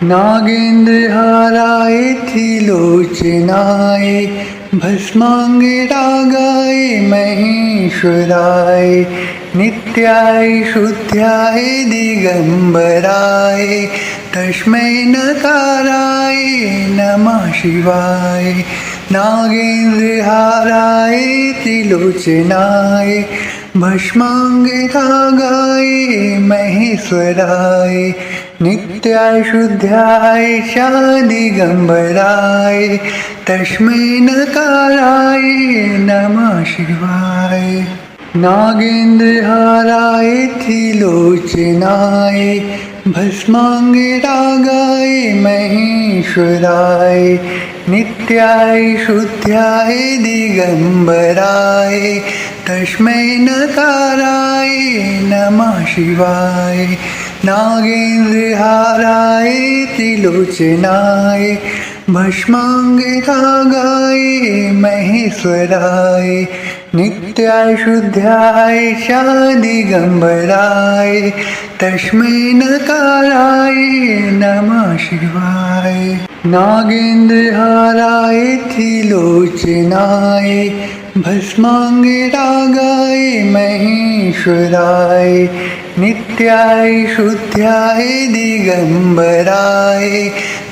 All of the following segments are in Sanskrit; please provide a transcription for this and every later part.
नागेन्द्रहाराय त्रिलोचनाय भस्माङ्गरागाय महेश्वराय नित्याय शुद्ध्याय दिगम्बराय तस्मै नकाराय नमः शिवाय। नागेन्द्रहाराय त्रिलोचनाय भस्माङ्गरागाय महेश्वराय नित्याय शुद्ध्याय दिगम्बराय तस्मै नकाराय नमः शिवाय। नागेन्द्रहाराय त्रिलोचनाय भस्माङ्गरागाय महेश्वराय नित्याय शुद्ध्याय दिगम्बराय तस्मै नकाराय नमः शिवाय। नागेन्द्रहाराय त्रिलोचनाय भस्माङ्गरागाय महेश्वराय नित्याय शुद्ध्याय दिगम्बराय तस्मै नकाराय नमः शिवाय। नागेन्द्रहाराय त्रिलोचनाय भस्माङ्गरागाय महेश्वराय नित्याय शुद्ध्याय दिगम्बराय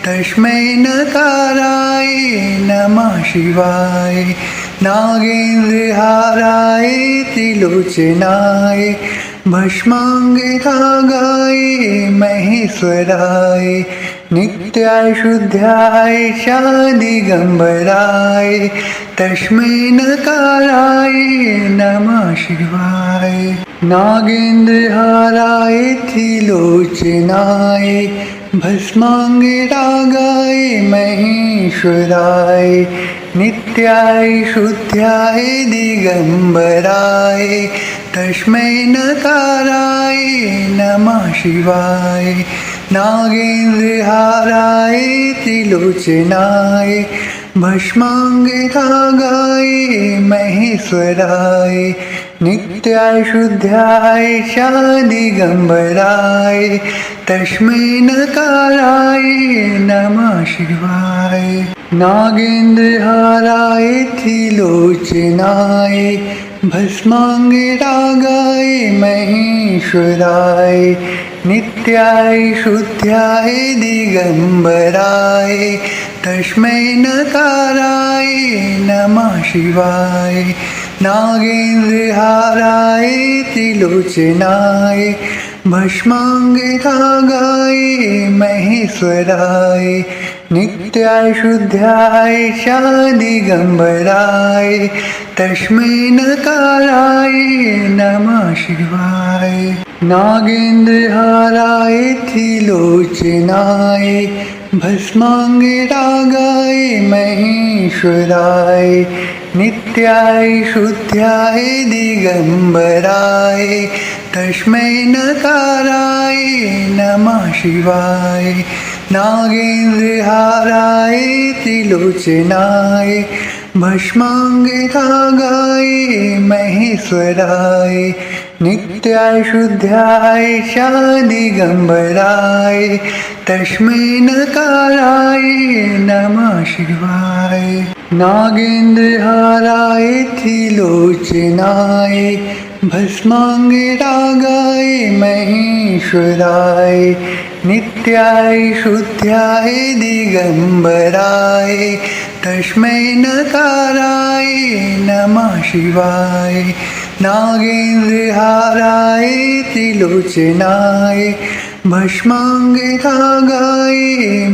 तस्मै नकाराय नमः शिवाय। नागेन्द्रहाराय त्रिलोचनाय भस्माङ्गरागाय महेश्वराय नित्याय शुद्ध्याय दिगम्बराय तस्मै नकाराय नमः शिवाय। नागेन्द्रहाराय त्रिलोचनाय भस्माङ्गरागाय महेश्वराय नित्याय शुद्ध्याय दिगम्बराय तस्मै नकाराय नमः शिवाय। नागेन्द्रहाराय त्रिलोचनाय भस्माङ्गरागाय महेश्वराय नित्याय शुद्ध्याय दिगम्बराय तस्मै नकाराय नमः शिवाय। नागेन्द्रहाराय त्रिलोचनाय भस्माङ्गरागाय महेश्वराय नित्याय शुद्ध्याय दिगम्बराय तस्मै नकाराय नमः शिवाय। नागेन्द्रहाराय त्रिलोचनाय भस्माङ्गरागाय महेश्वराय नित्याय शुद्ध्याय दिगम्बराय तस्मै नकाराय नमः शिवाय। नागेन्द्रहाराय त्रिलोचनाय भस्माङ्गरागाय महेश्वराय नित्याय शुद्ध्याय दिगम्बराय तस्मै नकाराय नमः शिवाय। नागेन्द्रहाराय त्रिलोचनाय भस्माङ्गरागाय महेश्वराय नित्याय शुद्ध्याय दिगम्बराय तस्मै नकाराय नमः शिवाय। नागेन्द्रहाराय त्रिलोचनाय भस्माङ्गरागाय महेश्वराय नित्याय शुद्ध्याय दिगम्बराय तस्मै नकाराय नमः शिवाय। नागेन्द्रहाराय त्रिलोचनाय भस्माङ्गरागाय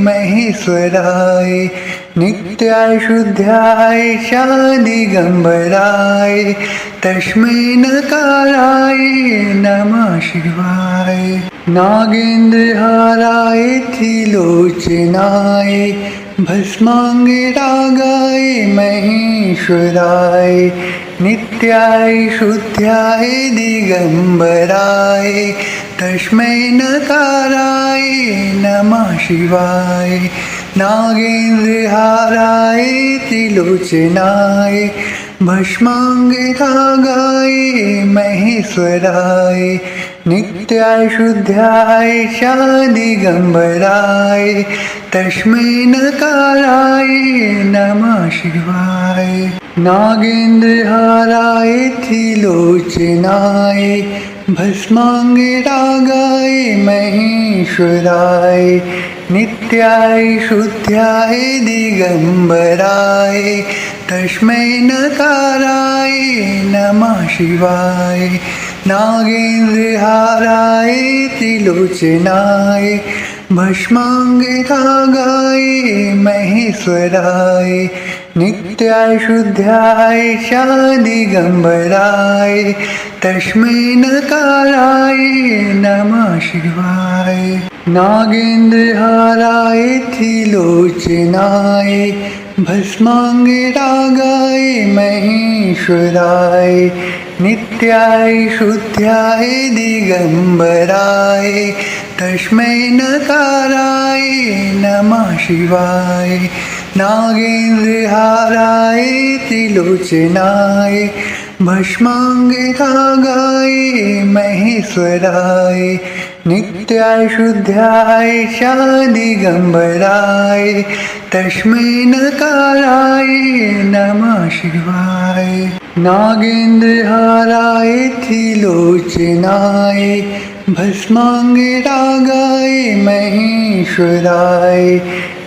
महेश्वराय नित्याय शुद्ध्याय दिगम्बराय तस्मै नकाराय नमः शिवाय। नागेन्द्रहाराय त्रिलोचनाय भस्माङ्गरागाय महेश्वराय नित्याय शुद्ध्याय दिगम्बराय तस्मै नकाराय नमः शिवाय। नागेन्द्रहाराय त्रिलोचनाय भस्माङ्गरागाय महेश्वराय नित्याय शुद्ध्याय शादिगंबराय तस्मै नकाराय नमः शिवाय। नागेन्द्रहाराय त्रिलोचनाय भस्मांगरागाय महेश्वराय नित्याय शुद्ध्याय दिगंबराय तस्मै नकाराय नमः शिवाय। नागेन्द्रहाराय त्रिलोचनाय भस्मांगरागाय महेश्वराय नित्याय शुद्ध्याय शादिगंबराय तस्मै नकाराय नमः शिवाय। नागेन्द्रहाराय त्रिलोचनाय भस्मांगरागाय महेश्वराय नित्याय शुद्ध्याय दिगंबराय तस्मै नकाराय नमः शिवाय। नागेन्द्रहाराय त्रिलोचनाय भस्मांगरागाय महेश्वराय नित्याय शुद्ध्याय शादिगंबराय तस्मै नकाराय नमः शिवाय। नागेन्द्रहाराय त्रिलोचनाय भस्मांगरागाय महेश्वराय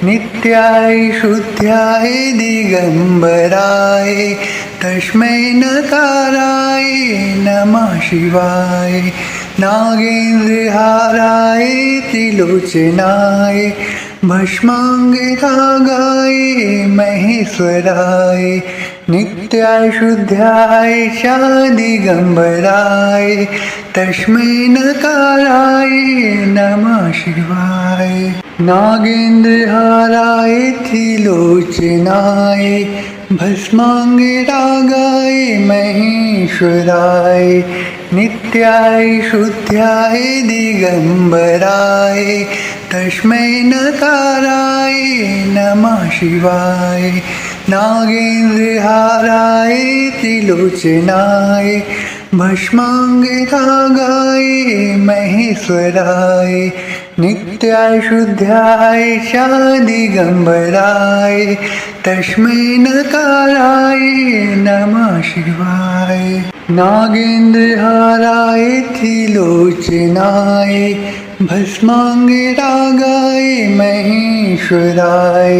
नित्याय शुद्ध्याय दिगंबराय तस्मै नकाराय नमः शिवाय। नागेन्द्रहाराय त्रिलोचनाय भस्मांगरागाय महेश्वराय नित्याय शुद्ध्याय शादिगंबराय तस्मै नकाराय नमः शिवाय। नागेन्द्रहाराय त्रिलोचनाय भस्मांगरागाय महेश्वराय नित्याय शुद्ध्याय दिगंबराय तस्मै नकाराय नमः शिवाय। नागेन्द्रहाराय त्रिलोचनाय भस्मांगरागाय महेश्वराय नित्याय शुद्ध्याय शादिगंबराय तस्मै नकाराय नमः शिवाय। नागेन्द्रहाराय त्रिलोचनाय भस्मांगरागाय महेश्वराय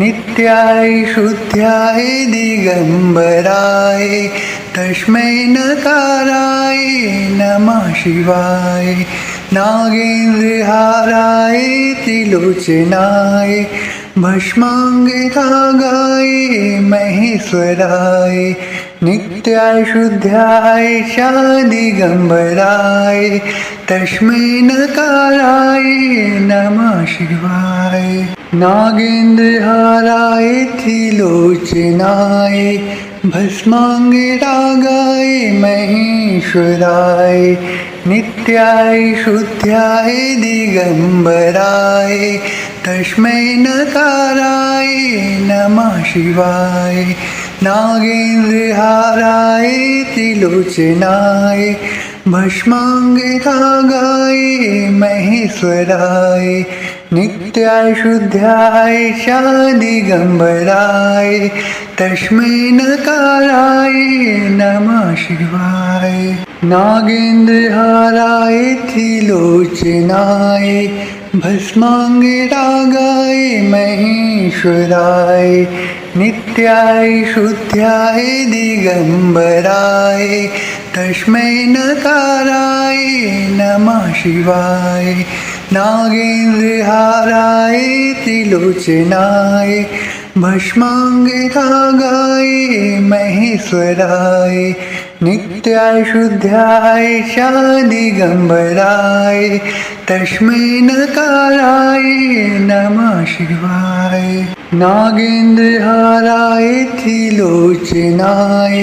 नित्याय शुद्ध्याय दिगंबराय तस्मै नकाराय नमः शिवाय। नागेन्द्रहाराय त्रिलोचनाय भस्मांगरागाय महेश्वराय नित्याय शुद्ध्याय शादिगंबराय तस्मै नकाराय नमः शिवाय। नागेन्द्रहाराय त्रिलोचनाय भस्मांगरागाय महेश्वराय नित्याय शुद्ध्याय दिगंबराय तस्मै नकाराय नमः शिवाय। नागेन्द्रहाराय त्रिलोचनाय भस्मांगरागाय महेश्वराय नित्याय शुद्ध्याय शादिगंबराय तस्मै नकाराय नमः शिवाय। नागेन्द्रहाराय त्रिलोचनाय भस्मांगरागाय महेश्वराय नित्याय शुद्ध्याय दिगंबराय तस्मै नकाराय नमः शिवाय। नागेन्द्रहाराय त्रिलोचनाय भस्मांगरागाय महेश्वराय नित्याय शुद्ध्याय शादिगंबराय तस्मै नकाराय नमः शिवाय। नागेन्द्रहाराय त्रिलोचनाय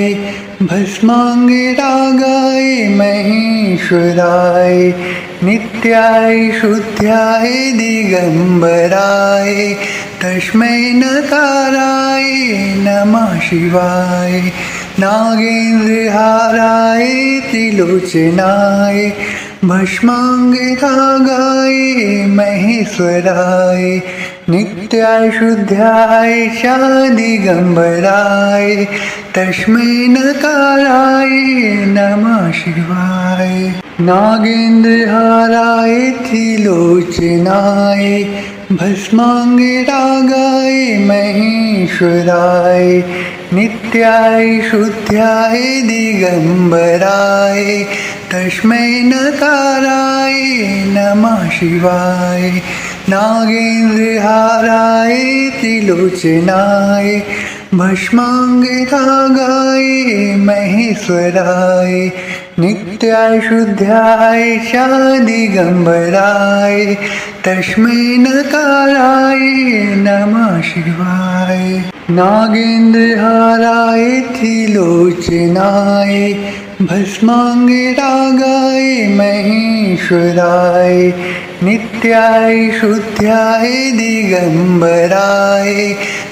भस्मांगरागाय महेश्वराय नित्याय शुद्ध्याय दिगंबराय तस्मै नकाराय नमः शिवाय। नागेन्द्रहाराय त्रिलोचनाय भस्माङ्गिरागाय महेश्वराय नित्याय शुद्ध्याय शादिगम्बराय तस्मै नकाराय नमः शिवाय। नागेन्द्रहाराय त्रिलोचनाय भस्माङ्गिरागाय महेश्वराय नित्याय शुद्ध्याय दिगम्बराय तस्मै नकाराय नमः शिवाय। नागेन्द्रहाराय त्रिलोचनाय भस्माङ्गिरागाय महेश्वराय नित्याय शुद्ध्याय शादिगम्बराय तस्मै नकाराय नमः शिवाय। नागेन्द्रहाराय त्रिलोचनाय भस्माङ्गिरागाय महेश्वराय नित्याय शुद्ध्याय दिगम्बराय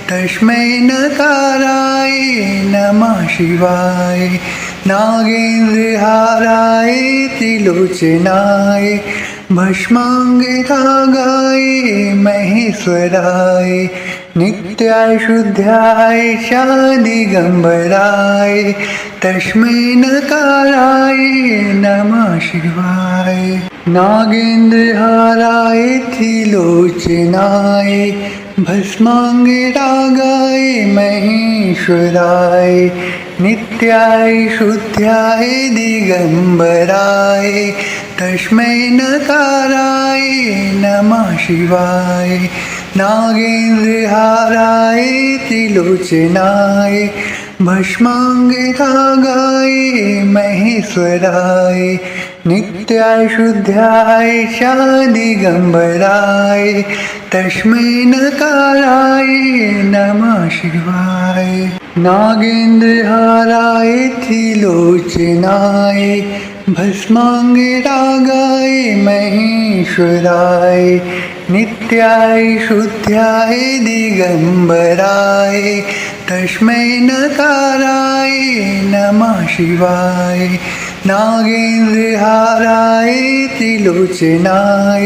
तस्मै नकाराय नमः शिवाय। नागेन्द्रहाराय त्रिलोचनाय भस्माङ्गिरागाय महेश्वराय नित्याय शुद्ध्याय शादिगम्बराय तस्मै नकाराय नमः शिवाय। नागेन्द्रहाराय त्रिलोचनाय भस्माङ्गिरागाय महेश्वराय नित्याय शुद्ध्याय दिगम्बराय तस्मै नकाराय नमः शिवाय। नागेन्द्रहाराय त्रिलोचनाय भस्माङ्गिरागाय महेश्वराय नित्याय शुद्ध्याय शादिगम्बराय तस्मै नकाराय नमः शिवाय। नागेन्द्रहाराय त्रिलोचनाय भस्माङ्गिरागाय महेश्वराय नित्याय शुद्ध्याय दिगम्बराय तस्मै नकाराय नमः शिवाय। नागेन्द्रहाराय त्रिलोचनाय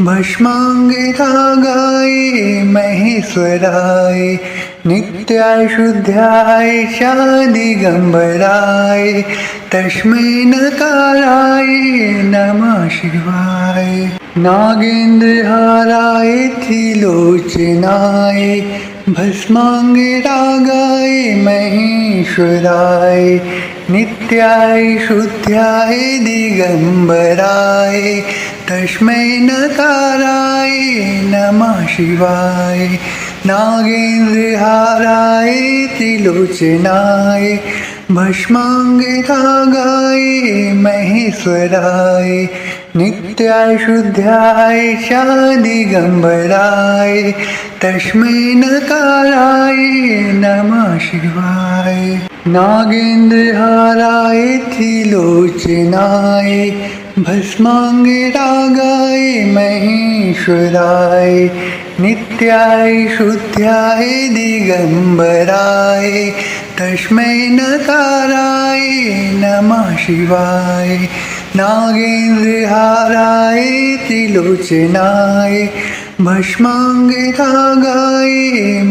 भस्माङ्गिरागाय महेश्वराय नित्याय शुद्ध्याय शादिगम्बराय तस्मै नकाराय नमः शिवाय। नागेन्द्रहाराय त्रिलोचनाय भस्माङ्गिरागाय महेश्वराय नित्याय शुद्ध्याय दिगम्बराय तस्मै नकाराय नमः शिवाय। नागेन्द्रहाराय त्रिलोचनाय भस्माङ्गिरागाय महेश्वराय नित्याय शुद्ध्याय शादिगम्बराय तस्मै नकाराय नमः शिवाय। नागेन्द्रहाराय त्रिलोचनाय भस्माङ्गिरागाय महेश्वराय नित्याय शुद्ध्याय दिगम्बराय तस्मै नकाराय नमः शिवाय। नागेन्द्रहाराय त्रिलोचनाय भस्माङ्गिरागाय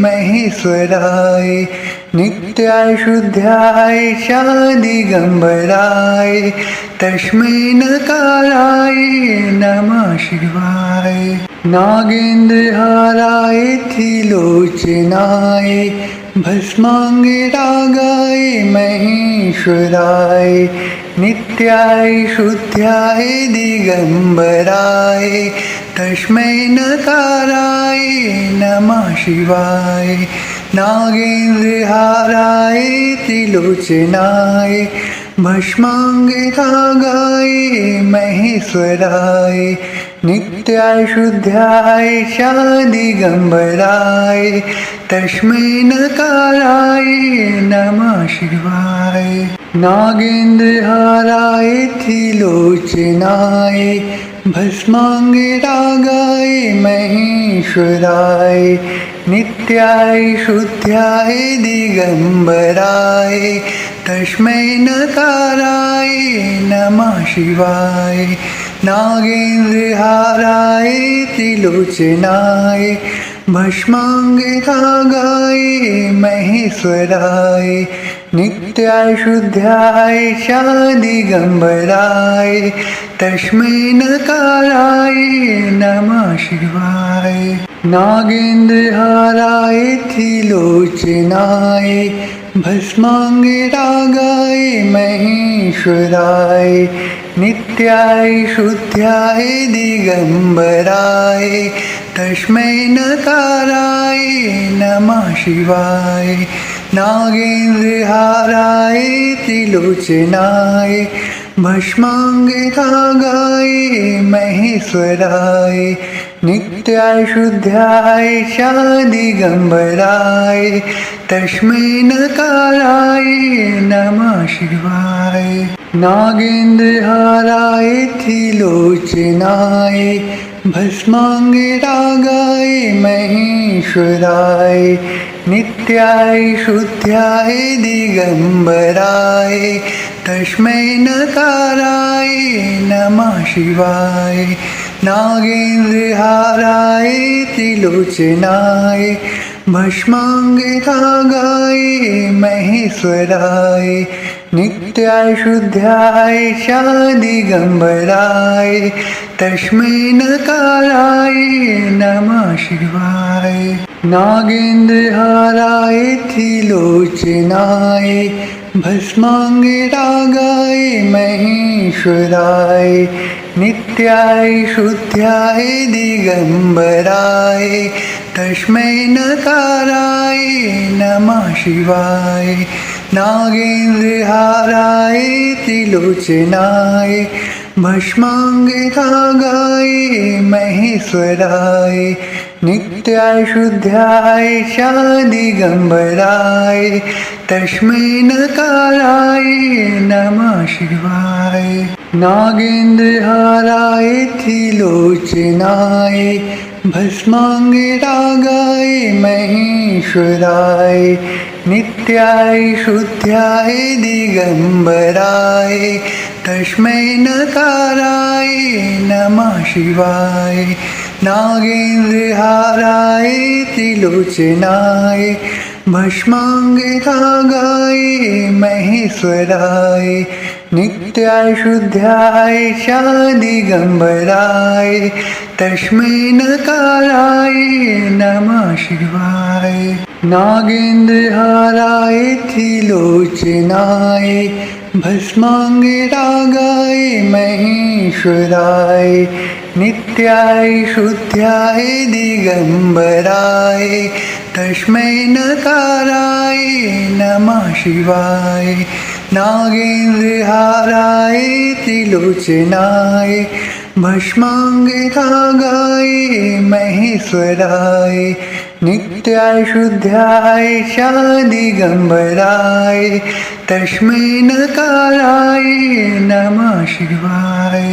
महेश्वराय नित्याय शुद्ध्याय शादिगम्बराय तस्मै नकाराय नमः शिवाय। नागेन्द्रहाराय त्रिलोचनाय भस्माङ्गिरागाय महेश्वराय नित्याय शुद्ध्याय दिगम्बराय तस्मै नकाराय नमः शिवाय। नागेन्द्रहाराय त्रिलोचनाय भस्माङ्गिरागाय महेश्वराय नित्याय शुद्ध्याय शादिगम्बराय तस्मै नकाराय नमः शिवाय। नागेन्द्रहाराय त्रिलोचनाय भस्माङ्गरागाय महेश्वराय नित्याय शुद्ध्याय दिगम्बराय तस्मै नकाराय नमः शिवाय नागेन्द्रहाराय त्रिलोचनाय भस्माङ्गरागाय महेश्वराय नित्याय शुद्ध्याय दिगम्बराय तस्मै नकाराय नमः शिवाय नागेन्द्रहाराय त्रिलोचनाय भस्माङ्गरागाय महेश्वराय नित्याय शुद्ध्याय दिगम्बराय तस्मै नकाराय नमः शिवाय नागेन्द्रहाराय त्रिलोचनाय भस्माङ्गरागाय महेश्वराय नित्याय शुद्ध्याय दिगम्बराय तस्मै नकाराय नमः शिवाय नागेन्द्रहाराय त्रिलोचनाय भस्माङ्गरागाय महेश्वराय नित्याय शुद्ध्याय दिगम्बराय तस्मै नकाराय नमः शिवाय नागेन्द्रहाराय त्रिलोचनाय भस्माङ्गरागाय महेश्वराय नित्याय शुद्ध्याय दिगम्बराय तस्मै नकाराय नमः शिवाय नागेन्द्रहाराय त्रिलोचनाय भस्माङ्गरागाय महेश्वराय नित्याय शुद्ध्याय दिगम्बराय तस्मै नकाराय नमः शिवाय नागेन्द्रहाराय त्रिलोचनाय भस्माङ्गरागाय महेश्वराय नित्याय शुद्ध्याय दिगम्बराय तस्मै नकाराय नमः शिवाय नागेन्द्रहाराय त्रिलोचनाय भस्माङ्गरागाय महेश्वराय नित्याय शुद्ध्याय दिगम्बराय तस्मै नकाराय नमः शिवाय नागेन्द्रहाराय त्रिलोचनाय भस्माङ्गरागाय महेश्वराय नित्याय शुद्ध्याय दिगम्बराय तस्मै नकाराय नमः शिवाय नागेन्द्रहाराय त्रिलोचनाय भस्माङ्गरागाय महेश्वराय नित्याय शुद्ध्याय दिगम्बराय तस्मै नकाराय नमः शिवाय नागेन्द्रहाराय त्रिलोचनाय भस्माङ्गरागाय महेश्वराय नित्याय शुद्ध्याय दिगम्बराय तस्मै नकाराय नमः शिवाय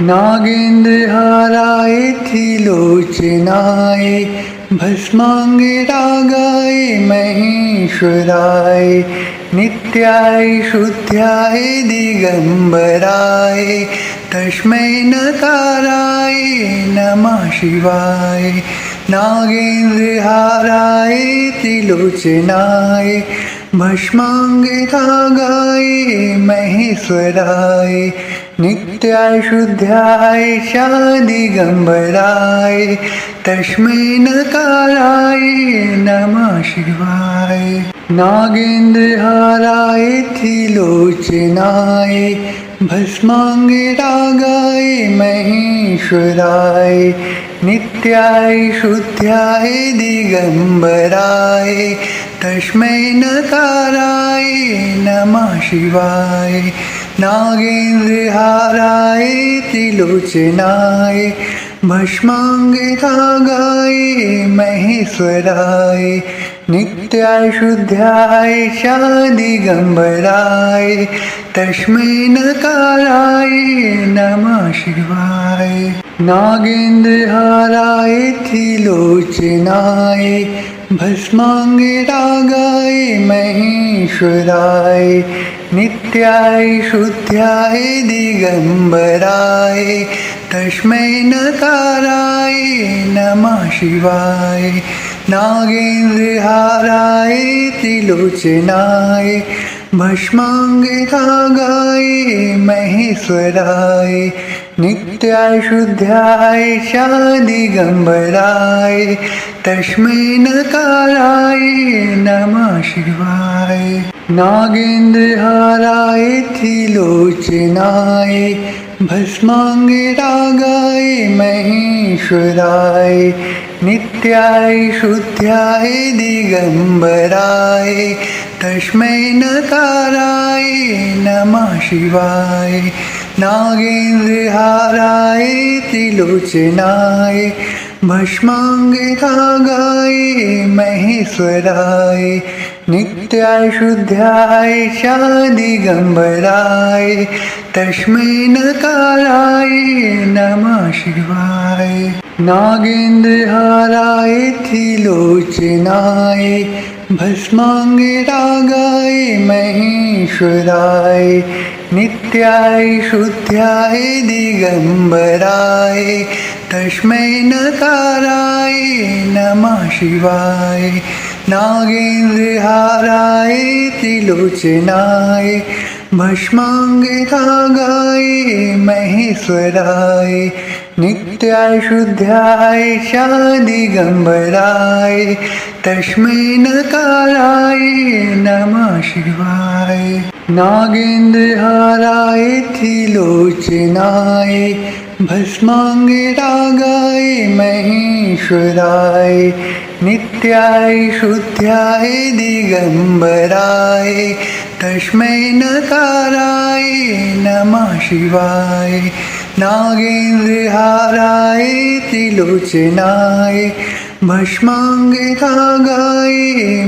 नागेन्द्रहाराय त्रिलोचनाय भस्माङ्गरागाय महेश्वराय नित्याय शुद्ध्याय दिगम्बराय तस्मै नकाराय नमः शिवाय नागेन्द्रहाराय त्रिलोचनाय भस्माङ्गरागाय महेश्वराय नित्याय शुद्ध्याय दिगम्बराय तस्मै नकाराय नमः शिवाय नागेन्द्रहाराय त्रिलोचनाय भस्माङ्गरागाय महेश्वराय नित्याय शुद्ध्याय दिगम्बराय तस्मै नकाराय नमः शिवाय नागेन्द्रहाराय त्रिलोचनाय भस्माङ्गिरागाय महेश्वराय नित्याय शुद्ध्याय शादिगम्बराय तस्मै नकाराय नमः शिवाय। नागेन्द्रहाराय त्रिलोचनाय भस्माङ्गिरागाय महेश्वराय नित्याय शुद्ध्याय दिगम्बराय तस्मै नकाराय नमः शिवाय। नागेन्द्रहाराय त्रिलोचनाय भस्माङ्गिरागाय महेश्वराय नित्याय शुद्ध्याय शादिगम्बराय तस्मै नकाराय नमः शिवाय। नागेन्द्रहाराय त्रिलोचनाय भस्माङ्गिरागाय महेश्वराय नित्याय शुद्ध्याय दिगम्बराय तस्मै नकाराय नमः शिवाय। नागेन्द्रहाराय त्रिलोचनाय भस्माङ्गिरागाय महेश्वराय नित्याय शुद्ध्याय शादिगम्बराय तस्मै नकाराय नमः शिवाय। नागेन्द्रहाराय त्रिलोचनाय भस्माङ्गिरागाय महेश्वराय नित्याय शुद्ध्याय दिगम्बराय तस्मै नकाराय नमः शिवाय। नागेन्द्रहाराय त्रिलोचनाय भस्माङ्गिरागाय महेश्वराय नित्याय शुद्ध्याय शादिगम्बराय तस्मै नकाराय नमः शिवाय। नागेन्द्रहाराय त्रिलोचनाय भस्माङ्गिरागाय महेश्वराय नित्याय शुद्ध्याय दिगम्बराय तस्मै नकाराय नमः शिवाय। नागेन्द्रहाराय त्रिलोचनाय भस्माङ्गिरागाय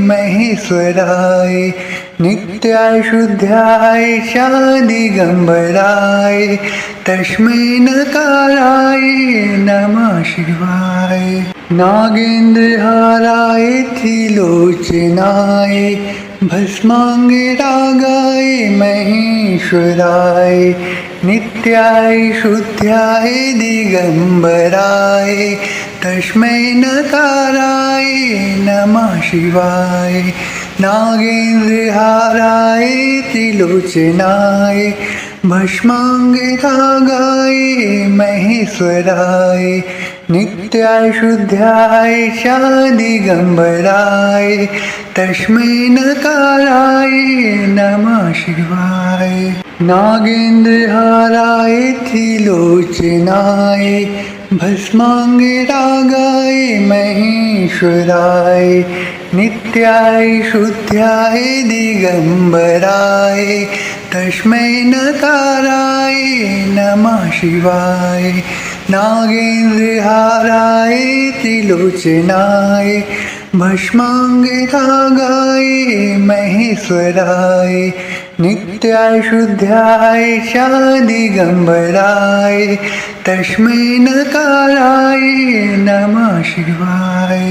महेश्वराय नित्याय शुद्ध्याय शादिगम्बराय तस्मै नकाराय नमः शिवाय। नागेन्द्रहाराय त्रिलोचनाय भस्माङ्गिरागाय महेश्वराय नित्याय शुद्ध्याय दिगम्बराय तस्मै नकाराय नमः शिवाय। नागेन्द्रहाराय त्रिलोचनाय भस्माङ्गिरागाय महेश्वराय नित्याय शुद्ध्याय शादिगम्बराय तस्मै नकाराय नमः शिवाय। नागेन्द्रहाराय त्रिलोचनाय भस्माङ्गिरागाय महेश्वराय नित्याय शुद्ध्याय दिगम्बराय तस्मै नकाराय नमः शिवाय। नागेन्द्रहाराय त्रिलोचनाय भस्माङ्गिरागाय महेश्वराय नित्याय शुद्ध्याय शादिगम्बराय तस्मै नकाराय नमः शिवाय।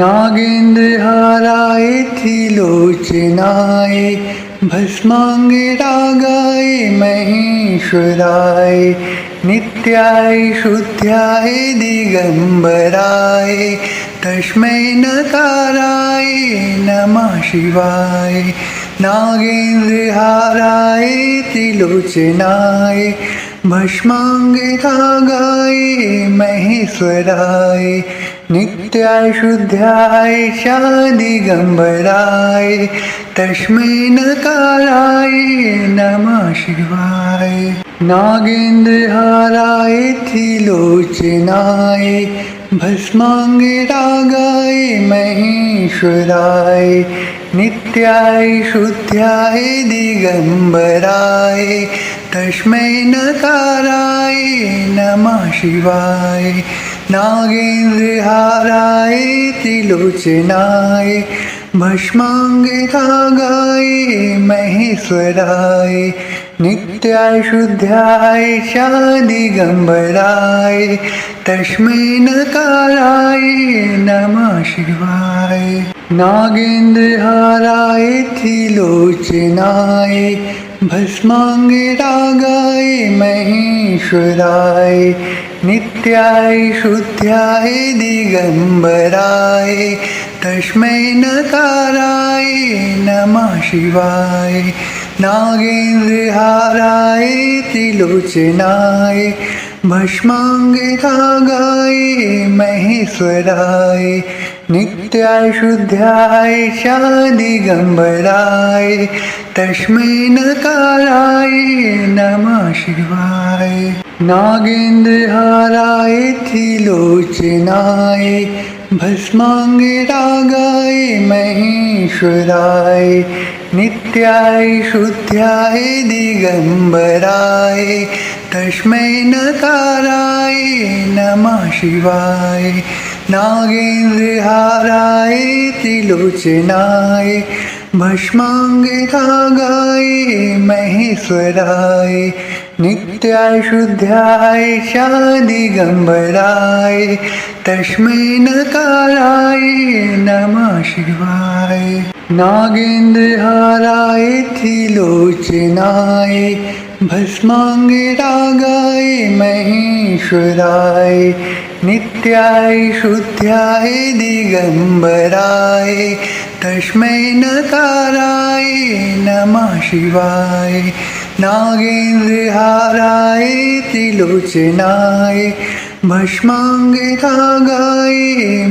नागेन्द्रहाराय त्रिलोचनाय भस्माङ्गिरागाय महेश्वराय नित्याय शुद्ध्याय दिगम्बराय तस्मै नकाराय नमः शिवाय। नागेन्द्रहाराय त्रिलोचनाय भस्माङ्गिरागाय महेश्वराय नित्याय शुद्ध्याय शादिगम्बराय तस्मै नकाराय नमः शिवाय। नागेन्द्रहाराय त्रिलोचनाय भस्माङ्गरागाय महेश्वराय नित्याय शुद्ध्याय दिगम्बराय तस्मै नकाराय नमः शिवाय नागेन्द्रहाराय त्रिलोचनाय भस्माङ्गरागाय महेश्वराय नित्याय शुद्ध्याय दिगम्बराय तस्मै नकाराय नमः शिवाय नागेन्द्रहाराय त्रिलोचनाय भस्माङ्गरागाय महेश्वराय नित्याय शुद्ध्याय दिगम्बराय तस्मै नकाराय नमः शिवाय नागेन्द्रहाराय त्रिलोचनाय भस्माङ्गरागाय महेश्वराय नित्याय शुद्ध्याय दिगम्बराय तस्मै नकाराय नमः शिवाय नागेन्द्रहाराय त्रिलोचनाय भस्माङ्गरागाय महेश्वराय नित्याय शुद्ध्याय दिगम्बराय तस्मै नकाराय नमः शिवाय नागेन्द्रहाराय त्रिलोचनाय भस्माङ्गरागाय महेश्वराय नित्याय शुद्ध्याय दिगम्बराय तस्मै नकाराय नमः शिवाय नागेन्द्रहाराय त्रिलोचनाय भस्माङ्गरागाय महेश्वराय नित्याय शुद्ध्याय दिगम्बराय तस्मै नकाराय नमः शिवाय नागेन्द्रहाराय त्रिलोचनाय भस्माङ्गरागाय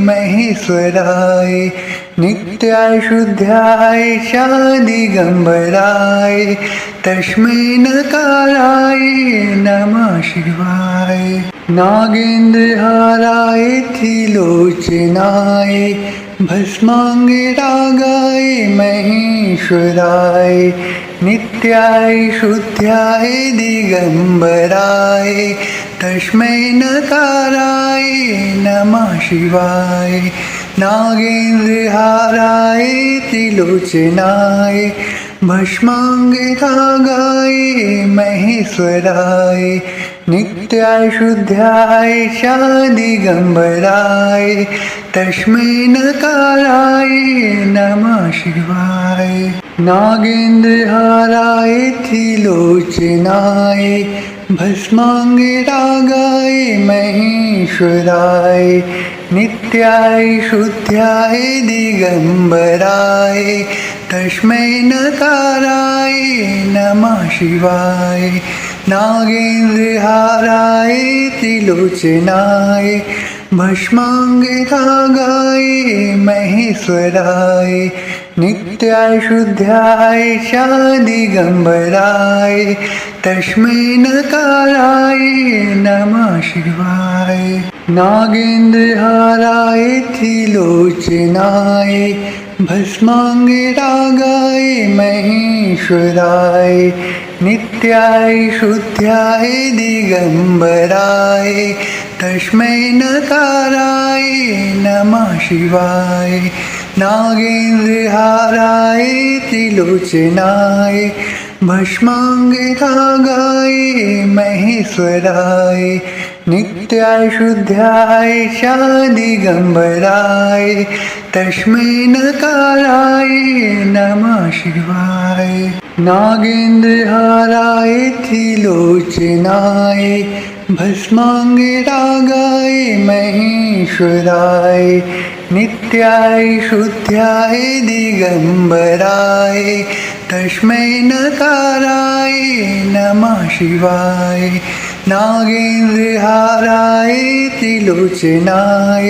महेश्वराय नित्याय शुद्ध्याय दिगम्बराय तस्मै नकाराय नमः शिवाय नागेन्द्रहाराय त्रिलोचनाय भस्माङ्गरागाय महेश्वराय नित्याय शुद्ध्याय दिगम्बराय तस्मै नकाराय नमः शिवाय नागेन्द्रहाराय त्रिलोचनाय भस्माङ्गरागाय महेश्वराय नित्याय शुद्ध्याय दिगम्बराय तस्मै नकाराय नमः शिवाय नागेन्द्रहाराय त्रिलोचनाय भस्माङ्गरागाय महेश्वराय नित्याय शुद्ध्याय दिगम्बराय तस्मै नकाराय नमः शिवाय नागेन्द्रहाराय त्रिलोचनाय भस्माङ्गरागाय महेश्वराय नित्याय शुद्ध्याय दिगम्बराय तस्मै नकाराय नमः शिवाय नागेन्द्रहाराय त्रिलोचनाय भस्माङ्गरागाय महेश्वराय नित्याय शुद्ध्याय दिगम्बराय तस्मै नकाराय नमः शिवाय नागेन्द्रहाराय त्रिलोचनाय भस्माङ्गरागाय महेश्वराय नित्याय शुद्ध्याय दिगम्बराय तस्मै नकाराय नमः शिवाय नागेन्द्रहाराय त्रिलोचनाय भस्माङ्गरागाय महेश्वराय नित्याय शुद्ध्याय दिगम्बराय तस्मै नकाराय नमः शिवाय नागेन्द्रहाराय त्रिलोचनाय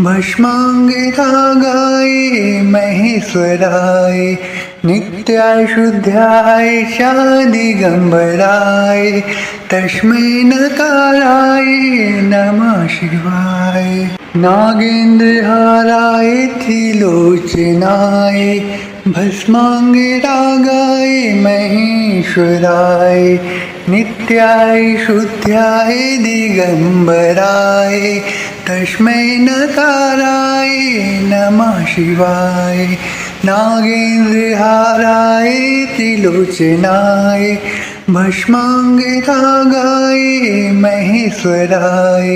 भस्माङ्गरागाय महेश्वराय नित्याय शुद्धाय शादिगंबराय तस्मै नकाराय नमः शिवाय। नागेन्द्रहाराय त्रिलोचनाय भस्मांगरागाय महेश्वराय नित्याय शुद्धाय दिगंबराय तस्मै नकाराय नमः शिवाय। नागेन्द्रहाराय त्रिलोचनाय भस्मांगरागाय महेश्वराय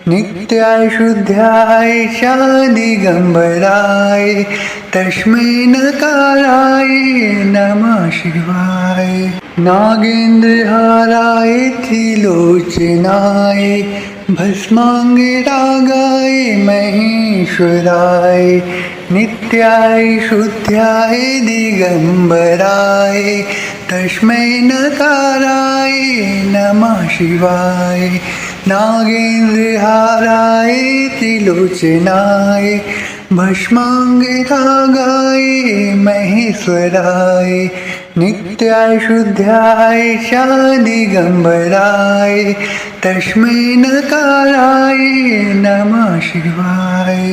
नित्याय शुद्धाय शादिगंबराय तस्मै नकाराय नमः शिवाय। नागेन्द्रहाराय त्रिलोचनाय भस्मांगरागाय महेश्वराय नित्याय शुद्धाय दिगंबराय तस्मै नकाराय नमः शिवाय। नागेन्द्रहाराय त्रिलोचनाय भस्मांगरागाय महेश्वराय नित्याय शुद्धाय शादिगंबराय तस्मै नकाराय नमः शिवाय।